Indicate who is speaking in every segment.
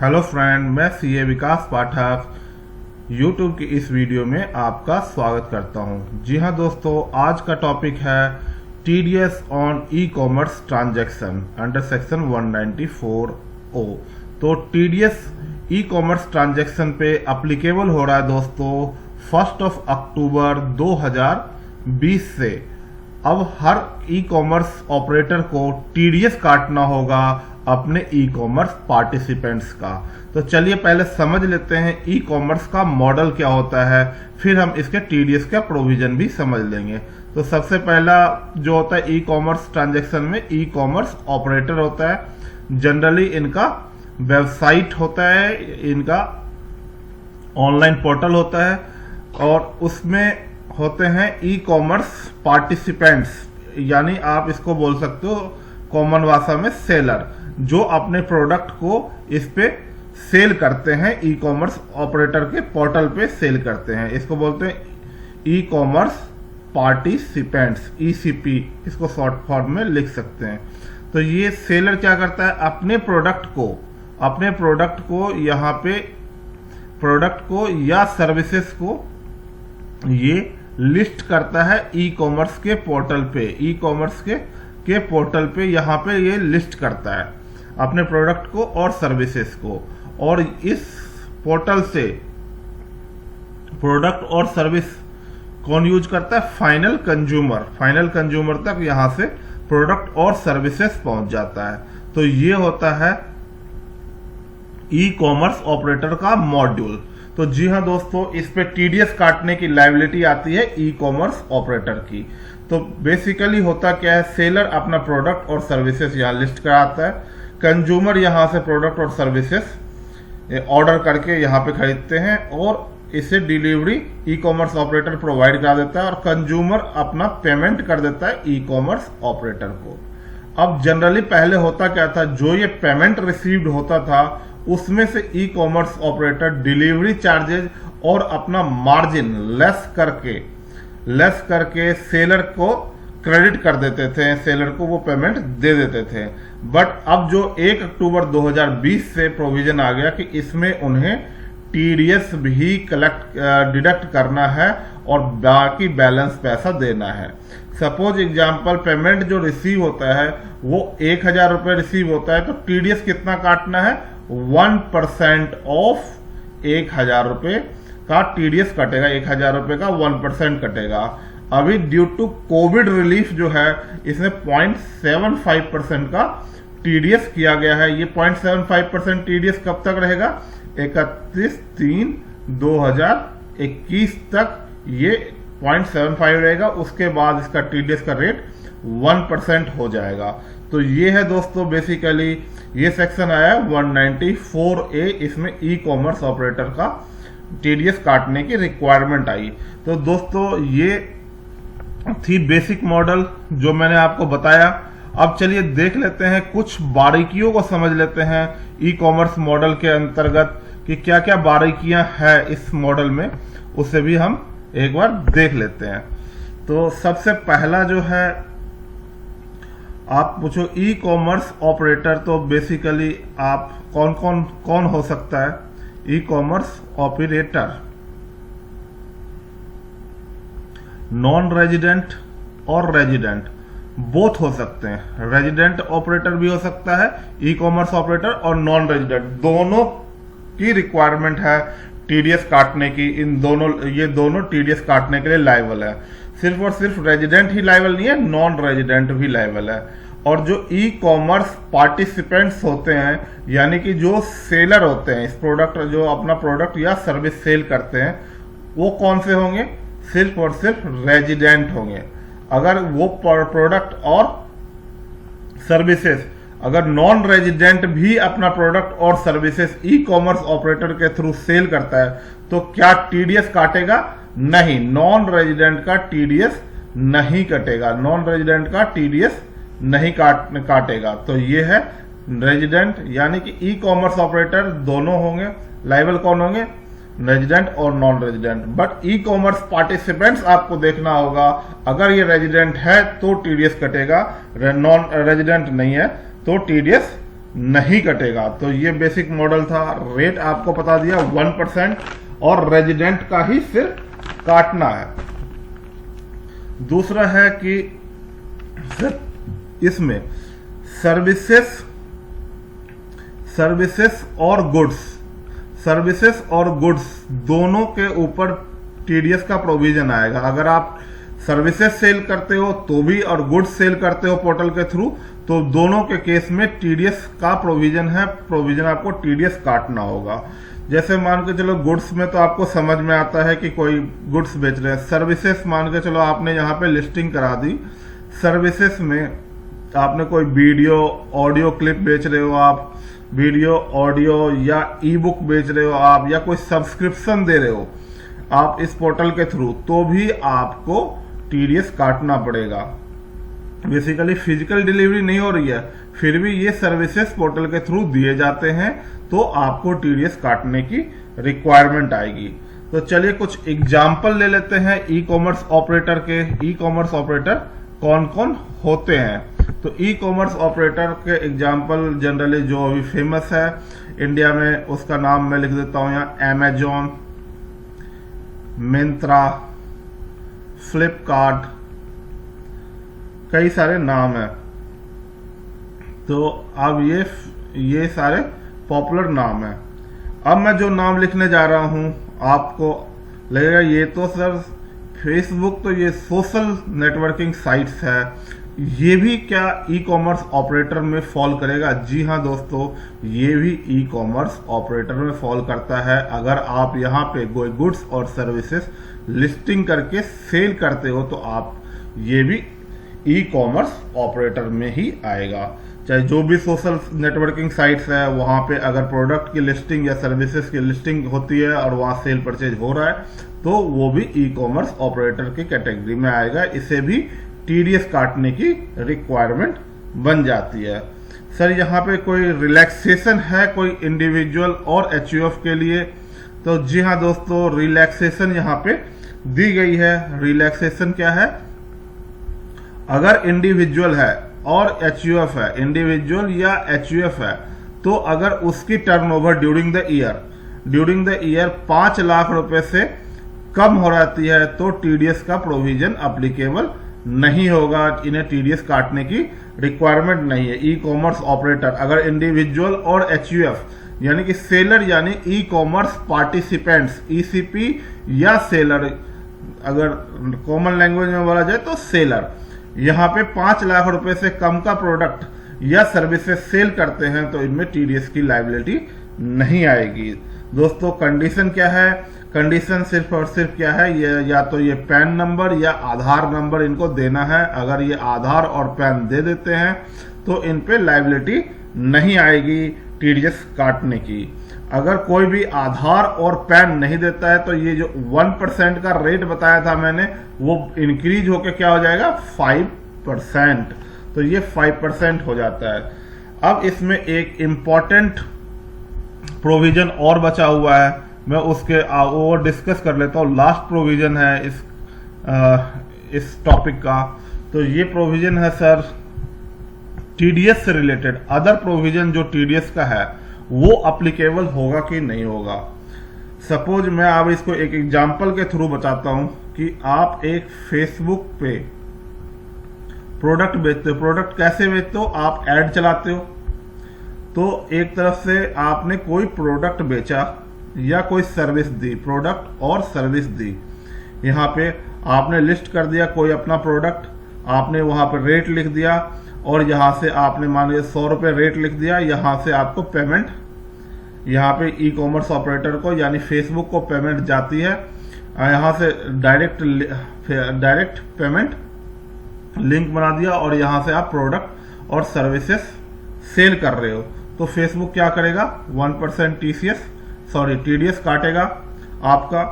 Speaker 1: Hello friend, मैं CA विकास पाठक YouTube की इस वीडियो में आपका स्वागत करता हूं। जी हां दोस्तों, आज का टॉपिक है TDS on e commerce transaction under section 194O। तो टीडीएस ई कॉमर्स ट्रांजैक्शन पे अप्लीकेबल हो रहा है दोस्तों 1 अक्टूबर 2020 से। अब हर ई कॉमर्स ऑपरेटर को टीडीएस काटना होगा अपने ई कॉमर्स पार्टिसिपेंट्स का। तो चलिए पहले समझ लेते हैं ई कॉमर्स का मॉडल क्या होता है, फिर हम इसके टीडीएस का प्रोविजन भी समझ लेंगे। तो सबसे पहला जो होता है ई कॉमर्स ट्रांजैक्शन में ई कॉमर्स ऑपरेटर होता है। जनरली इनका वेबसाइट होता है, इनका ऑनलाइन पोर्टल होता है और उसमें होते हैं ई कॉमर्स पार्टिसिपेंट्स, यानी आप इसको बोल सकते हो कॉमन भाषा में सेलर, जो अपने प्रोडक्ट को इस पे सेल करते हैं, ई कॉमर्स ऑपरेटर के पोर्टल पे सेल करते हैं। इसको बोलते हैं ई कॉमर्स पार्टिसिपेंट्स, ईसीपी इसको शॉर्ट फॉर्म में लिख सकते हैं। तो ये सेलर क्या करता है, अपने प्रोडक्ट को यहाँ पे प्रोडक्ट को या सर्विसेज को ये लिस्ट करता है ई कॉमर्स के पोर्टल पे, ई कॉमर्स के पोर्टल पे यहाँ पे ये लिस्ट करता है अपने प्रोडक्ट को और सर्विसेज को। और इस पोर्टल से प्रोडक्ट और सर्विस कौन यूज करता है, फाइनल कंज्यूमर तक यहाँ से प्रोडक्ट और सर्विसेज पहुंच जाता है। तो ये होता है ई कॉमर्स ऑपरेटर का मॉड्यूल। तो जी हाँ दोस्तों, इस पे टीडीएस काटने की लायबिलिटी आती है ई कॉमर्स ऑपरेटर की। तो बेसिकली होता क्या है, सेलर अपना प्रोडक्ट और सर्विसेज यहाँ लिस्ट कराता है, कंज्यूमर यहाँ से प्रोडक्ट और सर्विसेज ऑर्डर करके यहाँ पे खरीदते हैं और इसे delivery e commerce operator provide करा देता है और कंज्यूमर अपना पेमेंट कर देता है ई कॉमर्स ऑपरेटर को। अब जनरली पहले होता क्या था, जो ये पेमेंट रिसीव्ड होता था उसमें से e commerce operator delivery charges और अपना मार्जिन लेस करके सेलर को क्रेडिट कर देते थे, सेलर को वो पेमेंट दे देते थे। बट अब जो 1 अक्टूबर 2020 से प्रोविजन आ गया कि इसमें उन्हें टीडीएस भी डिडक्ट करना है और बाकी बैलेंस पैसा देना है। सपोज एग्जांपल पेमेंट जो रिसीव होता है वो 1000 रुपये रिसीव होता है, तो टीडीएस कितना काटना है, 1% ऑफ 1000 रुपये का टीडीएस कटेगा, 1000 रुपये का 1% कटेगा। अभी ड्यू टू कोविड रिलीफ जो है इसमें 0.75% का टीडीएस किया गया है। ये 0.75% टीडीएस कब तक रहेगा, 31/3/2021 तक ये 0.75 रहेगा। उसके बाद इसका टीडीएस का रेट 1% हो जाएगा। तो ये है दोस्तों बेसिकली ये सेक्शन आया 194A, इसमें ई कॉमर्स ऑपरेटर का टीडीएस काटने की रिक्वायरमेंट आई। तो दोस्तों ये थी बेसिक मॉडल जो मैंने आपको बताया। अब चलिए देख लेते हैं, कुछ बारीकियों को समझ लेते हैं ई कॉमर्स मॉडल के अंतर्गत कि क्या क्या बारीकियां हैं इस मॉडल में, उसे भी हम एक बार देख लेते हैं। तो सबसे पहला जो है, आप पूछो ई कॉमर्स ऑपरेटर, तो बेसिकली आप कौन हो सकता है, e commerce operator non resident और रेजिडेंट बोथ हो सकते हैं। रेजिडेंट ऑपरेटर भी हो सकता है ई कॉमर्स ऑपरेटर, और नॉन रेजिडेंट, दोनों की रिक्वायरमेंट है टीडीएस काटने की। ये दोनों टीडीएस काटने के लिए लायबल है। सिर्फ और सिर्फ रेजिडेंट ही लायबल नहीं है, नॉन रेजिडेंट भी लायबल है। और जो ई कॉमर्स पार्टिसिपेंट्स होते हैं, यानी कि जो सेलर होते हैं इस प्रोडक्ट, जो अपना प्रोडक्ट या सर्विस सेल करते हैं, वो कौन से होंगे, सिर्फ और सिर्फ रेजिडेंट होंगे। अगर वो प्रोडक्ट और सर्विसेज, अगर नॉन रेजिडेंट भी अपना प्रोडक्ट और सर्विसेज ई कॉमर्स ऑपरेटर के थ्रू सेल करता है, तो क्या टीडीएस काटेगा, नहीं, नॉन रेजिडेंट का टीडीएस नहीं कटेगा, नॉन रेजिडेंट का टीडीएस नहीं काटेगा। तो ये है रेजिडेंट, यानी कि ई कॉमर्स ऑपरेटर दोनों होंगे, लायबल कौन होंगे, रेजिडेंट और non resident. But e commerce participants आपको देखना होगा, अगर ये रेजिडेंट है तो टीडीएस कटेगा, नॉन रेजिडेंट नहीं है तो टीडीएस नहीं कटेगा। तो ये बेसिक मॉडल था। रेट आपको बता दिया 1% और रेजिडेंट का ही सिर्फ काटना है। दूसरा है कि इसमें सर्विसेज और गुड्स दोनों के ऊपर टीडीएस का प्रोविजन आएगा। अगर आप सर्विसेज सेल करते हो तो भी और गुड्स सेल करते हो पोर्टल के थ्रू, तो दोनों के केस में टीडीएस का प्रोविजन है। प्रोविजन आपको टीडीएस काटना होगा। जैसे मान के चलो गुड्स में तो आपको समझ में आता है कि कोई गुड्स बेच रहे हैं। सर्विसेज मान के चलो आपने यहाँ पे लिस्टिंग करा दी, सर्विसेज में आपने कोई वीडियो ऑडियो क्लिप बेच रहे हो, आप वीडियो ऑडियो या ई बुक बेच रहे हो आप, या कोई सब्सक्रिप्शन दे रहे हो आप इस पोर्टल के थ्रू, तो भी आपको टीडीएस काटना पड़ेगा। बेसिकली फिजिकल डिलीवरी नहीं हो रही है, फिर भी ये सर्विसेज पोर्टल के थ्रू दिए जाते हैं, तो आपको टीडीएस काटने की रिक्वायरमेंट आएगी। तो चलिए कुछ एग्जाम्पल ले लेते हैं ई कॉमर्स ऑपरेटर के। ई कॉमर्स ऑपरेटर कौन कौन होते हैं? तो ई कॉमर्स ऑपरेटर के एग्जाम्पल जनरली जो अभी फेमस है इंडिया में, उसका नाम मैं लिख देता हूं यहाँ, अमेजॉन, मिंत्रा, फ्लिपकार्ट, कई सारे नाम हैं। तो अब ये सारे पॉपुलर नाम हैं। अब मैं जो नाम लिखने जा रहा हूं आपको लगेगा ये तो सर फेसबुक, तो ये सोशल नेटवर्किंग साइट्स है, ये भी क्या ई कॉमर्स ऑपरेटर में फॉल करेगा? जी हाँ दोस्तों, ये भी ई कॉमर्स ऑपरेटर में फॉल करता है। अगर आप यहाँ पे कोई गुड्स और सर्विसेज लिस्टिंग करके सेल करते हो तो आप ये भी ई कॉमर्स ऑपरेटर में ही आएगा। चाहे जो भी सोशल नेटवर्किंग साइट्स है वहां पे अगर प्रोडक्ट की लिस्टिंग या सर्विसेज की लिस्टिंग होती है और वहां सेल परचेज हो रहा है, तो वो भी ई कॉमर्स ऑपरेटर की कैटेगरी में आएगा। इसे भी टीडीएस काटने की रिक्वायरमेंट बन जाती है। सर यहाँ पे कोई रिलैक्सेशन है कोई इंडिविजुअल और एचयूएफ के लिए? तो जी हाँ दोस्तों, रिलैक्सेशन यहाँ पे दी गई है। रिलैक्सेशन क्या है? अगर इंडिविजुअल है और एचयूएफ है, इंडिविजुअल या एचयूएफ है, तो अगर उसकी turnover during the year 5 lakh रुपए से कम हो जाती है तो टीडीएस का प्रोविजन अप्लीकेबल नहीं होगा। इन्हें टीडीएस काटने की रिक्वायरमेंट नहीं है। ई कॉमर्स ऑपरेटर अगर इंडिविजुअल और एचयूएफ यानी कि सेलर यानी ई कॉमर्स पार्टिसिपेंट्स, ईसीपी या सेलर, अगर कॉमन लैंग्वेज में बोला जाए तो सेलर, यहाँ पे 5 लाख रुपए से कम का प्रोडक्ट या सर्विसेज सेल करते हैं तो इनमें टीडीएस की लायबिलिटी नहीं आएगी। दोस्तों कंडीशन क्या है? कंडीशन सिर्फ और सिर्फ क्या है, ये या तो ये पैन नंबर या आधार नंबर इनको देना है। अगर ये आधार और पैन दे देते हैं तो इन पे लायबिलिटी नहीं आएगी टीडीएस काटने की। अगर कोई भी आधार और पैन नहीं देता है तो ये जो 1% का रेट बताया था मैंने, वो इंक्रीज होकर क्या हो जाएगा 5%। तो ये 5% हो जाता है। अब इसमें एक इंपॉर्टेंट प्रोविजन और बचा हुआ है, मैं उसके वो डिस्कस कर लेता हूँ। लास्ट प्रोविजन है इस टॉपिक का। तो ये प्रोविजन है सर टीडीएस से रिलेटेड। अदर प्रोविजन जो टीडीएस का है वो अप्लीकेबल होगा कि नहीं होगा। सपोज मैं अब इसको एक एग्जांपल के थ्रू बताता हूं कि आप एक फेसबुक पे प्रोडक्ट बेचते हो। प्रोडक्ट कैसे बेचते हो? आप ऐड चलाते हो। तो एक तरफ से आपने कोई प्रोडक्ट बेचा या कोई सर्विस दी, प्रोडक्ट और सर्विस दी। यहाँ पे आपने लिस्ट कर दिया कोई अपना प्रोडक्ट, आपने वहां पर रेट लिख दिया और यहाँ से आपने मान लीजिए 100 रुपये रेट लिख दिया। यहाँ से आपको पेमेंट यहाँ पे ई कॉमर्स ऑपरेटर को यानी फेसबुक को पेमेंट जाती है। यहाँ से डायरेक्ट पेमेंट लिंक बना दिया और यहाँ से आप प्रोडक्ट और सर्विसेज सेल कर रहे हो। तो फेसबुक क्या करेगा? 1% टीडीएस काटेगा आपका।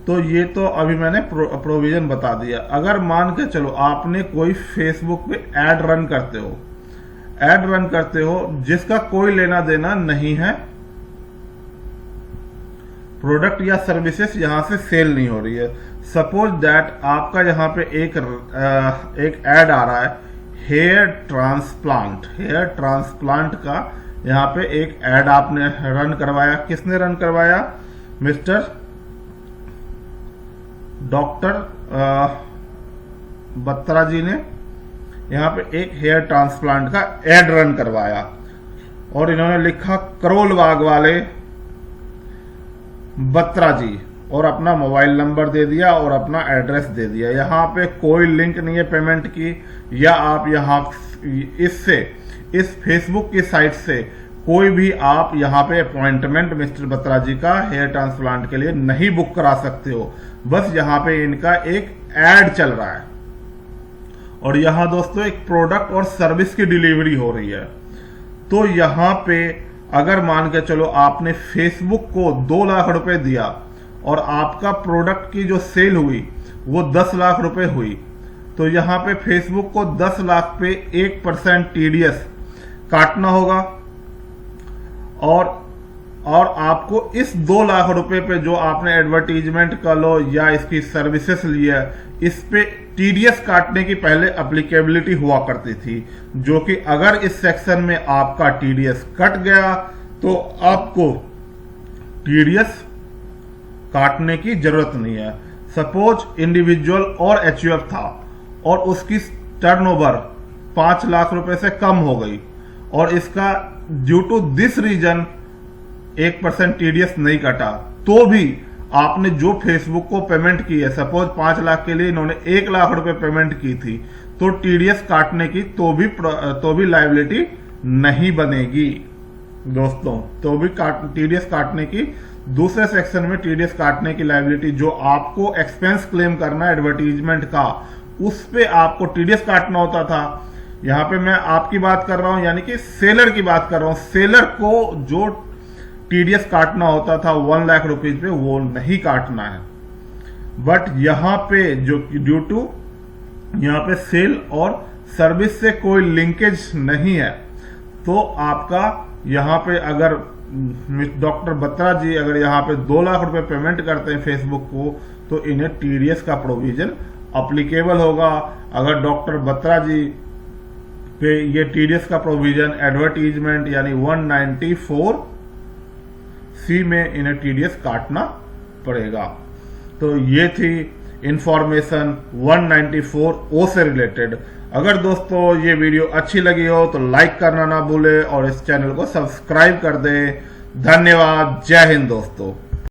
Speaker 1: तो ये तो अभी मैंने प्रोविजन बता दिया। अगर मान के चलो आपने कोई फेसबुक पे ऐड रन करते हो जिसका कोई लेना देना नहीं है, प्रोडक्ट या सर्विसेज यहां से सेल नहीं हो रही है। सपोज दैट आपका यहां पे एक ऐड आ रहा है, हेयर ट्रांसप्लांट का यहाँ पे एक ऐड आपने रन करवाया। किसने रन करवाया? मिस्टर डॉक्टर बत्रा जी ने यहाँ पे एक हेयर ट्रांसप्लांट का ऐड रन करवाया और इन्होंने लिखा करोल बाग वाले बत्रा जी और अपना मोबाइल नंबर दे दिया और अपना एड्रेस दे दिया। यहाँ पे कोई लिंक नहीं है पेमेंट की, या आप यहाँ इस फेसबुक की साइट से कोई भी आप यहाँ पे अपॉइंटमेंट मिस्टर बत्रा जी का हेयर ट्रांसप्लांट के लिए नहीं बुक करा सकते हो। बस यहाँ पे इनका एक ऐड चल रहा है और यहाँ दोस्तों एक प्रोडक्ट और सर्विस की डिलीवरी हो रही है। तो यहाँ पे अगर मान के चलो आपने फेसबुक को 2 लाख रुपए दिया और आपका प्रोडक्ट की जो सेल हुई वो 10 लाख रुपए हुई, तो यहाँ पे फेसबुक को 10 लाख पे 1% टीडीएस काटना होगा और आपको इस 2 लाख रुपए पे जो आपने एडवर्टीजमेंट कर लो या इसकी सर्विसेज ली है, इस पे टीडीएस काटने की पहले एप्लीकेबिलिटी हुआ करती थी, जो कि अगर इस सेक्शन में आपका टीडीएस कट गया तो आपको टीडीएस काटने की जरूरत नहीं है। सपोज इंडिविजुअल और एचयूएफ था और उसकी टर्नओवर 5 लाख रुपए से कम हो गई और इसका due to this reason 1% TDS नहीं कटा, तो भी आपने जो फेसबुक को पेमेंट की है, सपोज 5 लाख के लिए इन्होंने 1 लाख रुपए पेमेंट की थी, तो टीडीएस काटने की तो भी लायबिलिटी नहीं बनेगी दोस्तों। तो भी टीडीएस काटने की दूसरे सेक्शन में टीडीएस काटने की लायबिलिटी जो आपको एक्सपेंस क्लेम करना है एडवर्टीजमेंट का, उस पे आपको टीडीएस काटना होता था। यहाँ पे मैं आपकी बात कर रहा हूं, यानी कि सेलर की बात कर रहा हूं। सेलर को जो टीडीएस काटना होता था 1 लाख रुपीज पे, वो नहीं काटना है। बट यहाँ पे जो ड्यू टू यहाँ पे सेल और सर्विस से कोई लिंकेज नहीं है, तो आपका यहाँ पे अगर डॉक्टर बत्रा जी अगर यहाँ पे 2 लाख रुपए पेमेंट करते हैं फेसबुक को, तो इन्हें टीडीएस का प्रोविजन अप्लीकेबल होगा। अगर डॉक्टर बत्रा जी पे ये टीडीएस का प्रोविजन एडवर्टीजमेंट यानी 194C में इन्हें टीडीएस काटना पड़ेगा। तो ये थी इंफॉर्मेशन 194O से रिलेटेड। अगर दोस्तों ये वीडियो अच्छी लगी हो तो लाइक करना ना भूले और इस चैनल को सब्सक्राइब कर दें। धन्यवाद। जय हिंद दोस्तों।